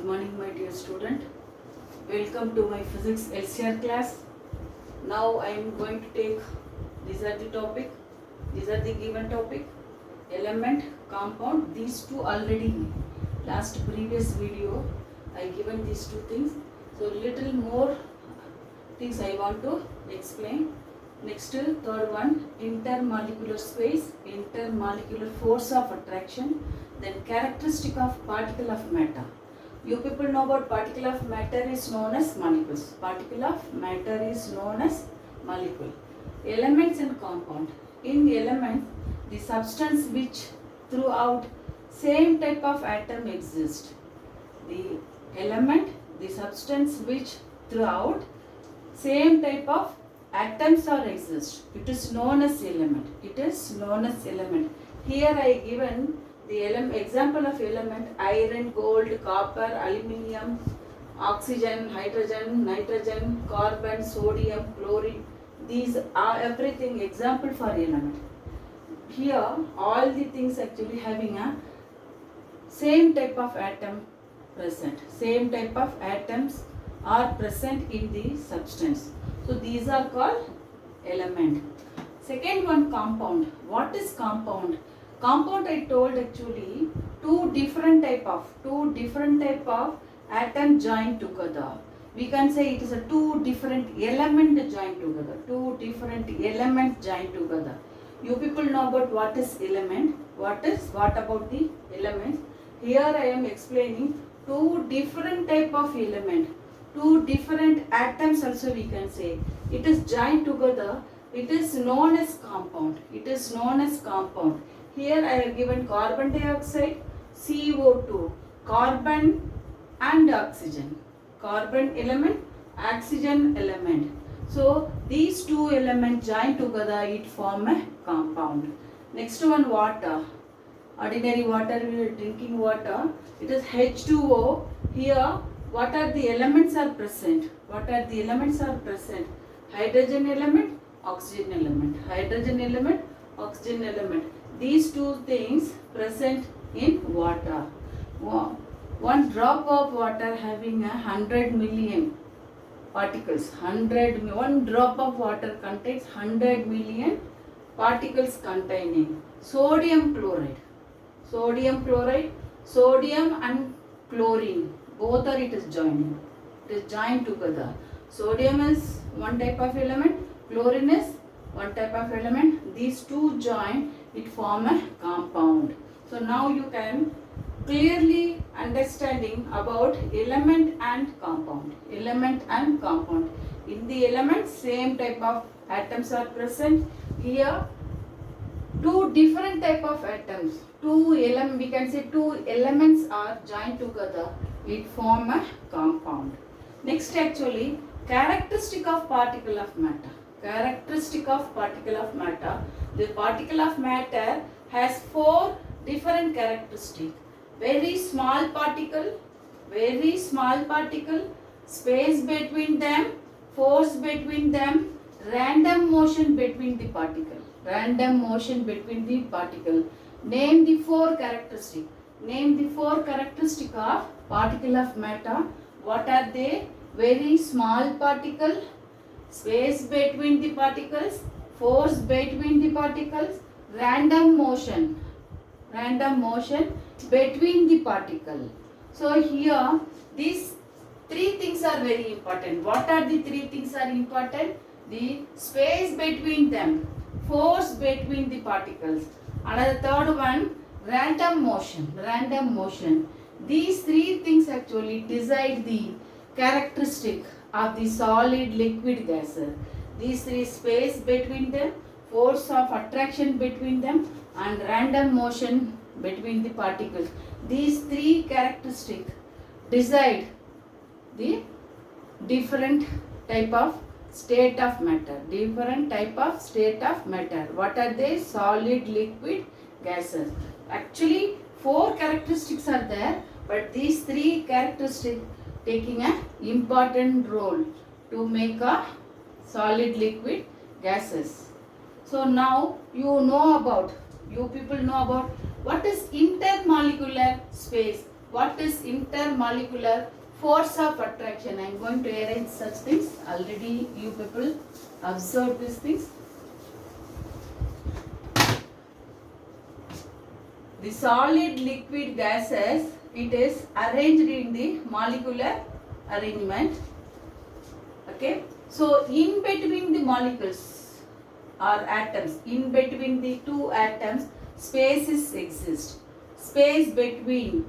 morning, my dear student. Welcome to my physics LCR class. Now I am going to take, these are the given topic, element, compound, these two already. Last previous video I given these two things. So little more things I want to explain. Next, third one, intermolecular space, intermolecular force of attraction, then characteristic of particle of matter. You people know about particle of matter is known as molecules. Particle of matter is known as molecule. Elements and compound. In elements, the substance which throughout same type of atom exists. The element, the substance which throughout same type of atoms are exist. It is known as element. It is known as element. Here I given the example of element: iron, gold, copper, aluminium, oxygen, hydrogen, nitrogen, carbon, sodium, chlorine. These are everything example for element. Here all the things actually having a same type of atom present. Same type of atoms are present in the substance. So these are called element. Second one, compound. What is compound? Compound I told actually two different type of atom joined together. We can say it is a two different element joined together. Two different elements joined together. You people know about what is element. What about the element? Here I am explaining two different type of element. Two different atoms also we can say. It is joined together. It is known as compound. It is known as compound. Here I have given carbon dioxide, CO2, carbon and oxygen. Carbon element, oxygen element. So these two elements joined together, it form a compound. Next one, water. Ordinary water, we are drinking water. It is H2O. Here what are the elements are present? What are the elements are present? Hydrogen element, oxygen element. Hydrogen element, oxygen element. These two things present in water. One drop of water having 100 million particles. One drop of water contains 100 million particles containing sodium chloride. Sodium chloride, sodium and chlorine, both are it is joining. It is joined together. Sodium is one type of element, chlorine is one type of element. These two join, it form a compound. So now you can clearly understanding about element and compound. Element and compound. In the element, same type of atoms are present. Here two different type of atoms. We can say two elements are joined together. It form a compound. Next actually, characteristic of particle of matter. Characteristic of particle of matter. The particle of matter has four different characteristics. Very small particle, space between them, force between them, random motion between the particle. Random motion between the particle. Name the four characteristics. Name the four characteristics of particle of matter. What are they? Very small particle, space between the particles, force between the particles, random motion between the particle. So here these three things are very important. What are the three things are important? The space between them, force between the particles. Another third one, random motion. These three things actually decide the characteristic of the solid, liquid, gases. These three, space between them, force of attraction between them, and random motion between the particles. These three characteristics decide the different type of state of matter. Different type of state of matter. What are they? Solid, liquid, gases. Actually, four characteristics are there, but these three characteristics taking an important role to make a solid, liquid, gases. So now you people know about what is intermolecular space. What is intermolecular force of attraction? I am going to arrange such things. Already you people observe these things. The solid, liquid, gases, it is arranged in the molecular arrangement. Okay. So in between the molecules or atoms, in between the two atoms, spaces exist. Space between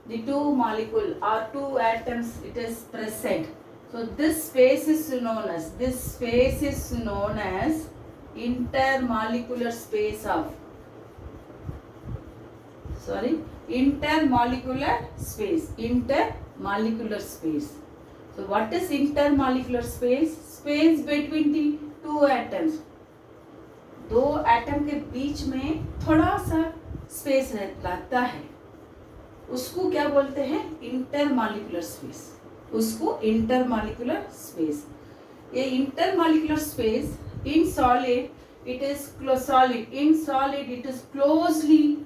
the two molecules or two atoms, it is present. So this space is known as intermolecular space of intermolecular space. So what is intermolecular space? Space between the two atoms. दो atom के बीच में थोड़ा सा space रहता है, उसको क्या बोलते हैं? Intermolecular space. उसको इंटरमॉलिक्यूलर स्पेस. ये intermolecular space in solid it is solid. In solid it is closely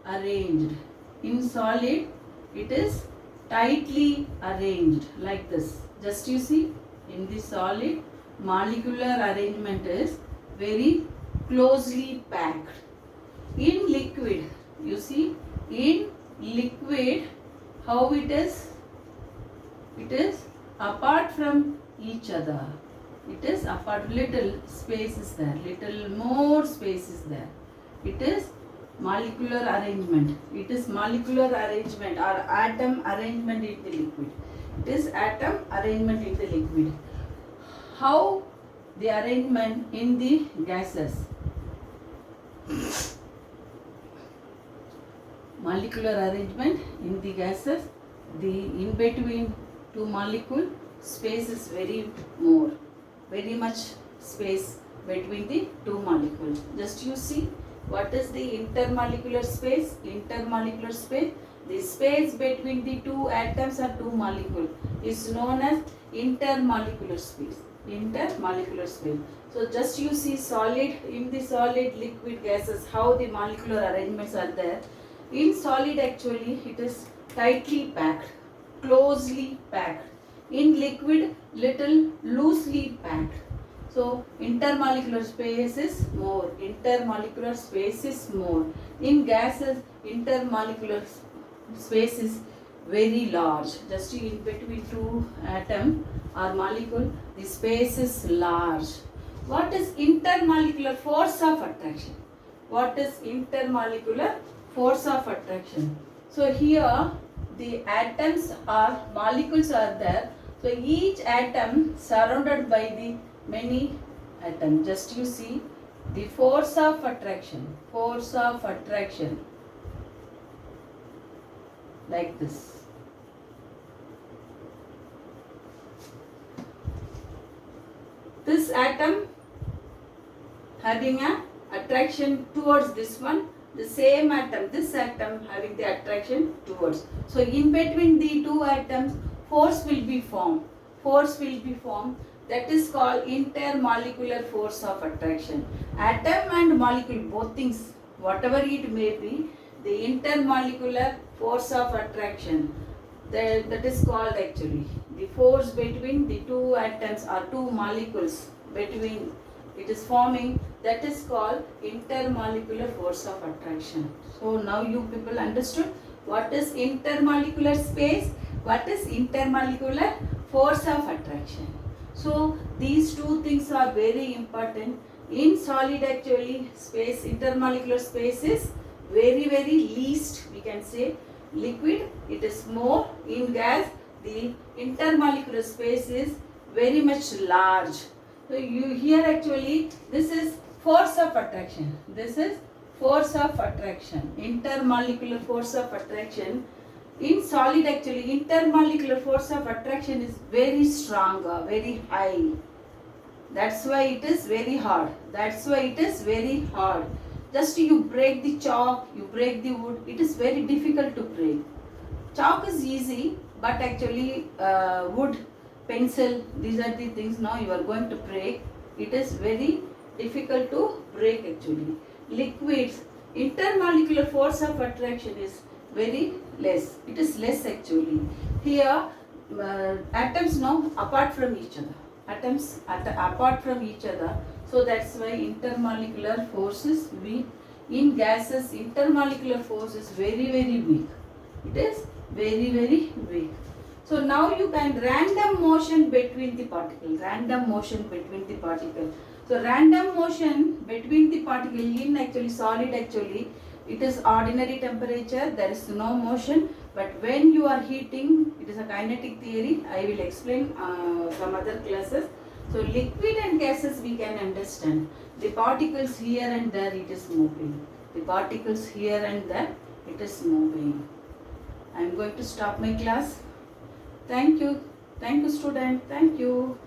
arranged. In solid it is tightly arranged like this. Just you see, in the solid molecular arrangement is very closely packed. In liquid, you see, in liquid how it is? It is apart from each other. It is apart, little space is there, little more space is there. It is molecular arrangement. It is molecular arrangement or atom arrangement in the liquid. It is atom arrangement in the liquid. How the arrangement in the gases? Molecular arrangement in the gases, the in between two molecule space is very much space between the two molecules. Just you see, what is the intermolecular space? Intermolecular space, the space between the two atoms or two molecules is known as intermolecular space. Intermolecular space. So just you see solid, in the solid, liquid, gases, how the molecular arrangements are there. In solid actually it is tightly packed, closely packed. In liquid little loosely packed. So intermolecular space is more. Intermolecular space is more. In gases intermolecular space is very large. Just in between two atom or molecule, the space is large. What is intermolecular force of attraction? What is intermolecular force of attraction? So here the atoms or molecules are there. So each atom surrounded by the many atoms. Just you see the force of attraction. Force of attraction. Like this. This atom having a attraction towards this one, the same atom, this atom having the attraction towards. So in between the two atoms force will be formed. Force will be formed. That is called intermolecular force of attraction. Atom and molecule, both things, whatever it may be, the intermolecular force of attraction, that is called actually the force between the two atoms or two molecules between it is forming, that is called intermolecular force of attraction. So now you people understood what is intermolecular space, what is intermolecular force of attraction. So these two things are very important. In solid actually space, intermolecular space is very least, we can say. Liquid it is more. In gas the intermolecular space is very much large. So you here actually this is force of attraction. This is force of attraction. Intermolecular force of attraction. In solid actually intermolecular force of attraction is very strong, very high. That's why it is very hard. That's why it is very hard. Just you break the chalk, you break the wood, it is very difficult to break. Chalk is easy, but actually wood, pencil, these are the things now you are going to break. It is very difficult to break actually. Liquids, intermolecular force of attraction is very less. It is less actually. Here atoms now apart from each other. Atoms apart from each other. So that's why intermolecular force is weak. In gases, intermolecular force is very weak. It is very weak. So now you can random motion between the particle. Random motion between the particle. So random motion between the particle in actually solid actually it is ordinary temperature, there is no motion, but when you are heating, it is a kinetic theory. I will explain some other classes. So liquid and gases we can understand. The particles here and there it is moving. The particles here and there it is moving. I am going to stop my class. Thank you. Thank you student. Thank you.